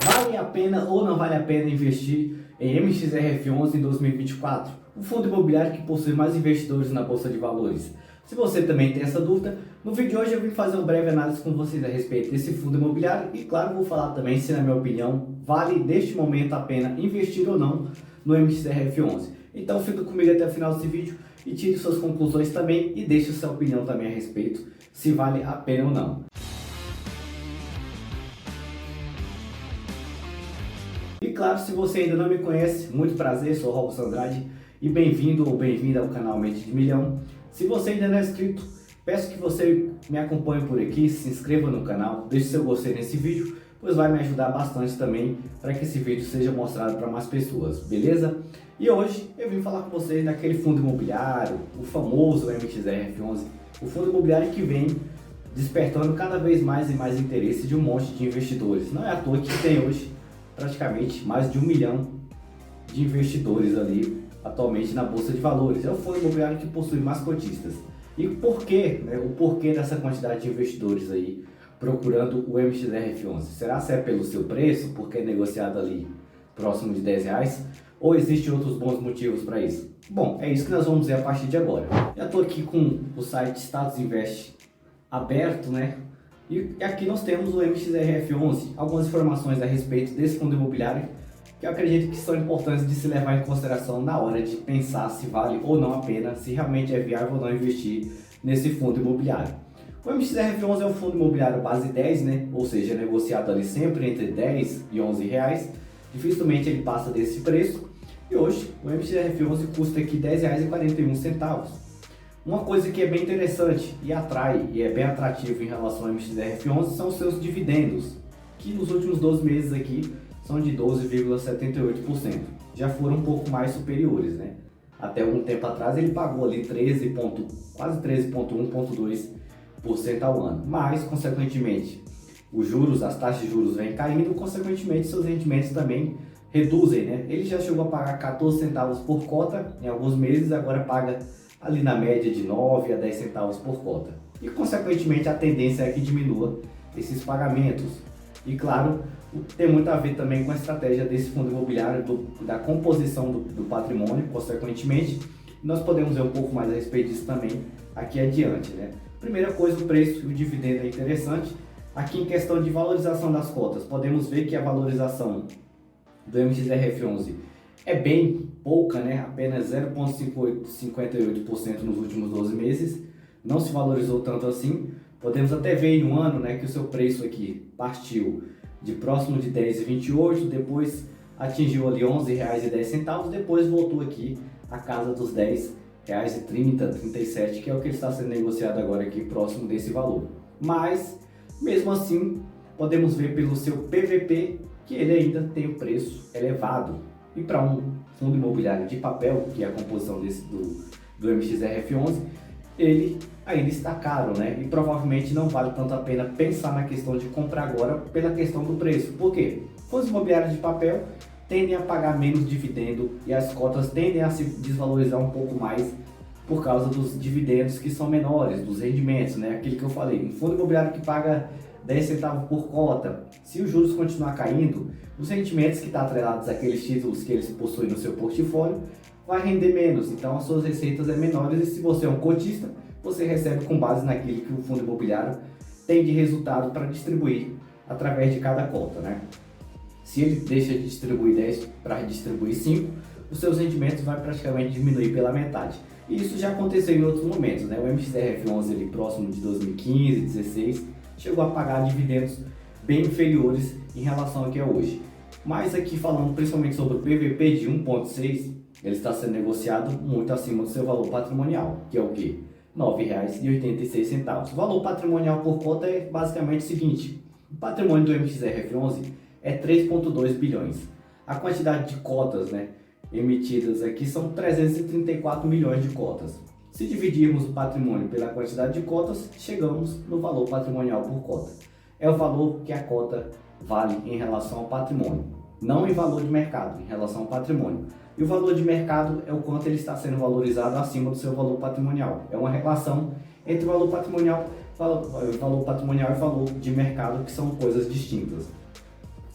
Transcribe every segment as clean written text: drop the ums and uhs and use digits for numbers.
Vale a pena ou não vale a pena investir em MXRF11 em 2024? O fundo imobiliário que possui mais investidores na Bolsa de Valores. Se você também tem essa dúvida, no vídeo de hoje eu vim fazer uma breve análise com vocês a respeito desse fundo imobiliário e, claro, vou falar também se, na minha opinião, vale neste momento a pena investir ou não no MXRF11. Então fica comigo até o final desse vídeo e tire suas conclusões também e deixe sua opinião também a respeito se vale a pena ou não. E claro, se você ainda não me conhece, muito prazer, sou Robson Andrade e bem-vindo ou bem-vinda ao canal Mente de Milhão. Se você ainda não é inscrito, peço que você me acompanhe por aqui, se inscreva no canal, deixe seu gostei nesse vídeo, pois vai me ajudar bastante também para que esse vídeo seja mostrado para mais pessoas, beleza? E hoje eu vim falar com vocês daquele fundo imobiliário, o famoso MXRF11, o fundo imobiliário que vem despertando cada vez mais e mais interesse de um monte de investidores. Não é à toa que tem hoje praticamente mais de 1 milhão de investidores ali atualmente na Bolsa de Valores. É o fundo imobiliário que possui mais cotistas. E por quê? O porquê dessa quantidade de investidores aí procurando o MXRF11? Será que é pelo seu preço, porque é negociado ali próximo de R$10? Ou existem outros bons motivos para isso? Bom, é isso que nós vamos ver a partir de agora. Já estou aqui com o site Status Invest aberto, né? E aqui nós temos o MXRF11, algumas informações a respeito desse fundo imobiliário que eu acredito que são importantes de se levar em consideração na hora de pensar se vale ou não a pena, se realmente é viável ou não investir nesse fundo imobiliário. O MXRF11 é um fundo imobiliário base 10, né? Ou seja, é negociado ali sempre entre 10 e 11 reais. Dificilmente ele passa desse preço. E hoje o MXRF11 custa aqui R$10,41. Uma coisa que é bem interessante e atrai e é bem atrativo em relação ao MXRF11 são os seus dividendos, que nos últimos 12 meses aqui são de 12,78%. Já foram um pouco mais superiores, né? Até algum tempo atrás ele pagou ali quase 13,1%, ao ano. Mas, consequentemente, os juros, as taxas de juros vêm caindo, consequentemente seus rendimentos também reduzem, né? Ele já chegou a pagar 14 centavos por cota em alguns meses, agora paga ali na média de 9 a 10 centavos por cota. E, consequentemente, a tendência é que diminua esses pagamentos. E, claro, tem muito a ver também com a estratégia desse fundo imobiliário, da composição do patrimônio, consequentemente. Nós podemos ver um pouco mais a respeito disso também aqui adiante, né? Primeira coisa, o preço e o dividendo é interessante. Aqui em questão de valorização das cotas, podemos ver que a valorização do MXRF11 é bem pouca, né? Apenas 0,58% nos últimos 12 meses. Não se valorizou tanto assim. Podemos até ver em um ano, né, que o seu preço aqui partiu de próximo de 10,28, depois atingiu ali R$11,10, depois voltou aqui à casa dos R$10,30, 37, que é o que está sendo negociado agora aqui próximo desse valor. Mas, mesmo assim, podemos ver pelo seu PVP que ele ainda tem o preço elevado. E para um fundo imobiliário de papel, que é a composição do MXRF11, ele ainda está caro, né? E provavelmente não vale tanto a pena pensar na questão de comprar agora pela questão do preço. Por quê? Fundos imobiliários de papel tendem a pagar menos dividendo e as cotas tendem a se desvalorizar um pouco mais por causa dos dividendos que são menores, dos rendimentos, né? Aquilo que eu falei, um fundo imobiliário que paga 10 centavos por cota, se os juros continuar caindo, os rendimentos que estão atrelados àqueles títulos que eles possuem no seu portfólio vai render menos, então as suas receitas é menores e se você é um cotista, você recebe com base naquilo que o fundo imobiliário tem de resultado para distribuir através de cada cota, né? Se ele deixa de distribuir 10 para distribuir 5, os seus rendimentos vai praticamente diminuir pela metade. E isso já aconteceu em outros momentos, né? O MXRF11 ali próximo de 2015, 2016, chegou a pagar dividendos bem inferiores em relação ao que é hoje. Mas aqui falando principalmente sobre o PVP de 1,6, ele está sendo negociado muito acima do seu valor patrimonial, que é o quê? R$9,86. O valor patrimonial por cota é basicamente o seguinte: o patrimônio do MXRF11 é 3,2 bilhões. A quantidade de cotas, né, emitidas aqui são 334 milhões de cotas. Se dividirmos o patrimônio pela quantidade de cotas, chegamos no valor patrimonial por cota. É o valor que a cota vale em relação ao patrimônio, não em valor de mercado, em relação ao patrimônio. E o valor de mercado é o quanto ele está sendo valorizado acima do seu valor patrimonial. É uma relação entre valor patrimonial e valor de mercado, que são coisas distintas.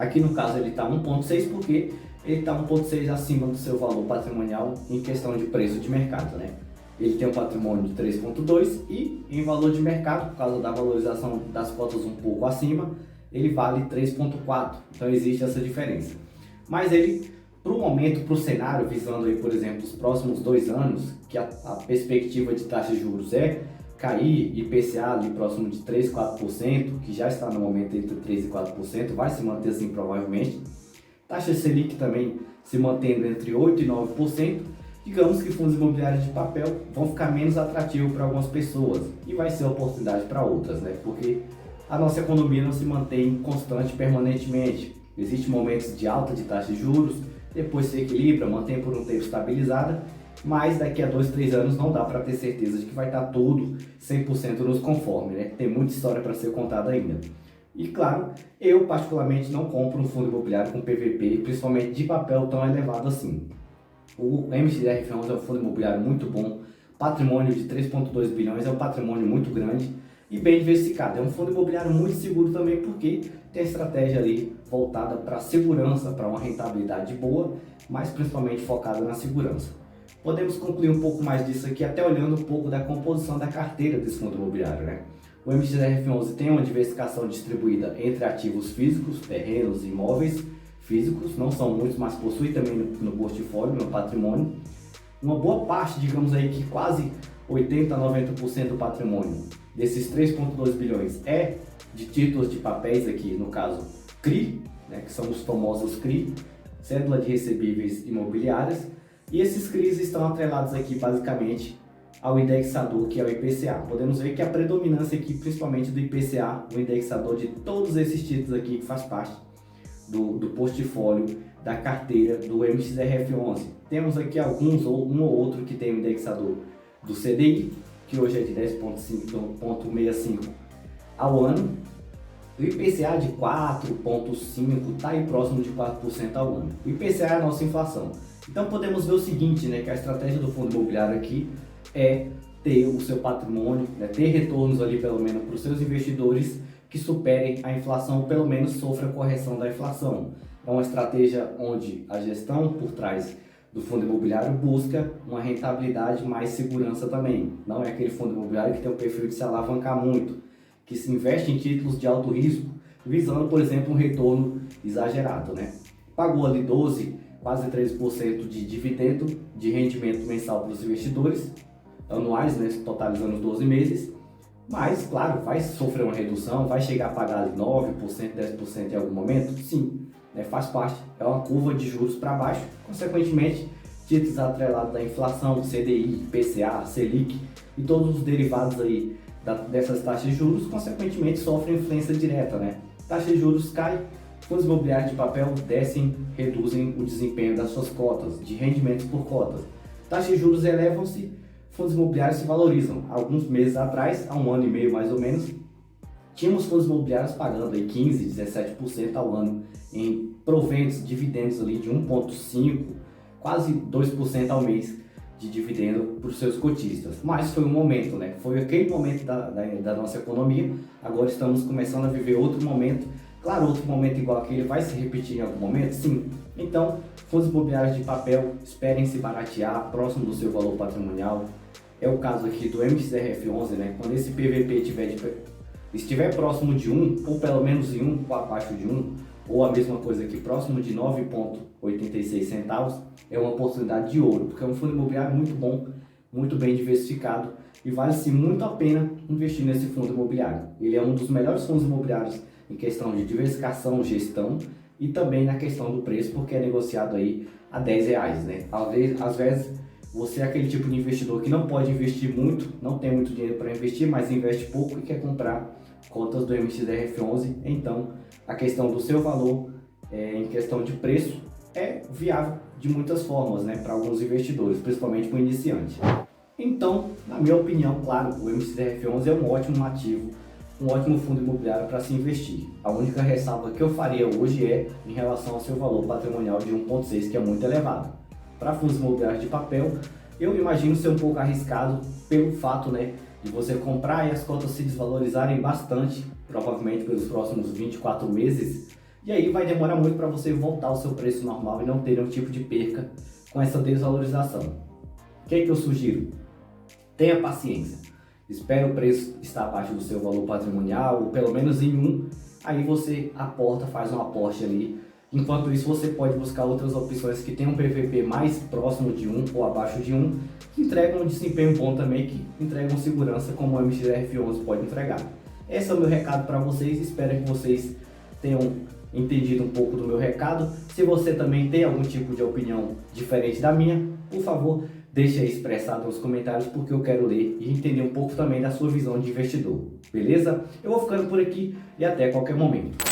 Aqui no caso ele está 1,6 porque ele está 1,6 acima do seu valor patrimonial em questão de preço de mercado, né? Ele tem um patrimônio de 3,2 e em valor de mercado, por causa da valorização das cotas um pouco acima, ele vale 3,4. Então existe essa diferença. Mas ele, para o momento, para o cenário, visando aí, por exemplo, os próximos 2 anos, que a perspectiva de taxa de juros é cair, IPCA ali próximo de 3, 4%, que já está no momento entre 3 e 4%, vai se manter assim provavelmente. Taxa Selic também se mantendo entre 8 e 9%. Digamos que fundos imobiliários de papel vão ficar menos atrativos para algumas pessoas e vai ser oportunidade para outras, né? Porque a nossa economia não se mantém constante permanentemente. Existem momentos de alta de taxa de juros, depois se equilibra, mantém por um tempo estabilizada, mas daqui a 2, 3 anos não dá para ter certeza de que vai estar tudo 100% nos conforme, né? Tem muita história para ser contada ainda. E claro, eu particularmente não compro um fundo imobiliário com PVP, principalmente de papel tão elevado assim. O MXRF11 é um fundo imobiliário muito bom, patrimônio de 3,2 bilhões, é um patrimônio muito grande e bem diversificado. É um fundo imobiliário muito seguro também porque tem a estratégia ali voltada para a segurança, para uma rentabilidade boa, mas principalmente focada na segurança. Podemos concluir um pouco mais disso aqui até olhando um pouco da composição da carteira desse fundo imobiliário, né? O MXRF11 tem uma diversificação distribuída entre ativos físicos, terrenos e imóveis físicos, não são muitos, mas possui também no portfólio, no patrimônio. Uma boa parte, digamos aí que quase 80 a 90% do patrimônio desses 3,2 bilhões é de títulos de papéis aqui, no caso CRI, né, que são os famosos CRI, Cédula de Recebíveis Imobiliárias, e esses CRIs estão atrelados aqui basicamente ao indexador que é o IPCA. Podemos ver que a predominância aqui, principalmente do IPCA, o indexador de todos esses títulos aqui que faz parte do portfólio da carteira do MXRF11. Temos aqui alguns, ou um ou outro que tem o indexador do CDI, que hoje é de 10,65 ao ano. O IPCA de 4,5 está aí próximo de 4% ao ano. O IPCA é a nossa inflação. Então podemos ver o seguinte, né, que a estratégia do fundo imobiliário aqui é ter o seu patrimônio, né, ter retornos ali pelo menos para os seus investidores que superem a inflação, ou pelo menos sofra a correção da inflação. É uma estratégia onde a gestão por trás do fundo imobiliário busca uma rentabilidade mais segurança também. Não é aquele fundo imobiliário que tem o perfil de se alavancar muito, que se investe em títulos de alto risco, visando, por exemplo, um retorno exagerado, né? Pagou ali 12, quase 13% de dividendo, de rendimento mensal para os investidores, anuais, né, totalizando os 12 meses, mas, claro, vai sofrer uma redução, vai chegar a pagar ali 9%, 10% em algum momento? Sim, né, faz parte, é uma curva de juros para baixo, consequentemente, títulos atrelados da inflação, CDI, IPCA, Selic e todos os derivados aí dessas taxas de juros, consequentemente, sofrem influência direta, né? Taxa de juros cai, fundos imobiliários de papel descem, reduzem o desempenho das suas cotas, de rendimentos por cotas. Taxas de juros elevam-se, fundos imobiliários se valorizam. Alguns meses atrás, há 1 ano e meio mais ou menos, tínhamos fundos imobiliários pagando aí 15, 17% ao ano em proventos, dividendos ali de 1,5%, quase 2% ao mês de dividendo para os seus cotistas. Mas foi um momento, né? Foi aquele momento da nossa economia, agora estamos começando a viver outro momento. Claro, outro momento igual aquele vai se repetir em algum momento? Sim. Então, fundos imobiliários de papel, esperem se baratear próximo do seu valor patrimonial. É o caso aqui do MXRF11, né? Quando esse PVP estiver próximo de 1, ou pelo menos em 1, ou abaixo de 1, ou a mesma coisa aqui, próximo de 9,86 centavos, é uma oportunidade de ouro, porque é um fundo imobiliário muito bom, muito bem diversificado e vale-se muito a pena investir nesse fundo imobiliário. Ele é um dos melhores fundos imobiliários em questão de diversificação, gestão e também na questão do preço, porque é negociado aí a R$10, né? Às vezes você é aquele tipo de investidor que não pode investir muito, não tem muito dinheiro para investir, mas investe pouco e quer comprar cotas do MXRF11, então a questão do seu valor em questão de preço é viável de muitas formas, né, para alguns investidores, principalmente para o iniciante. Então, na minha opinião, claro, o MXRF11 é um ótimo ativo, um ótimo fundo imobiliário para se investir. A única ressalva que eu faria hoje é em relação ao seu valor patrimonial de 1,6, que é muito elevado. Para fundos imobiliários de papel, eu imagino ser um pouco arriscado pelo fato, né, de você comprar e as cotas se desvalorizarem bastante, provavelmente pelos próximos 24 meses, E aí vai demorar muito para você voltar ao seu preço normal e não ter nenhum tipo de perca com essa desvalorização. O que é que eu sugiro? Tenha paciência. Espere o preço estar abaixo do seu valor patrimonial, ou pelo menos em um, aí você aporta, faz um aporte ali. Enquanto isso, você pode buscar outras opções que tenham um PVP mais próximo de 1 ou abaixo de 1, que entregam um desempenho bom também, que entregam segurança como o MXRF11 pode entregar. Esse é o meu recado para vocês, espero que vocês tenham entendido um pouco do meu recado. Se você também tem algum tipo de opinião diferente da minha, por favor, deixe aí expressado nos comentários, porque eu quero ler e entender um pouco também da sua visão de investidor, beleza? Eu vou ficando por aqui e até qualquer momento.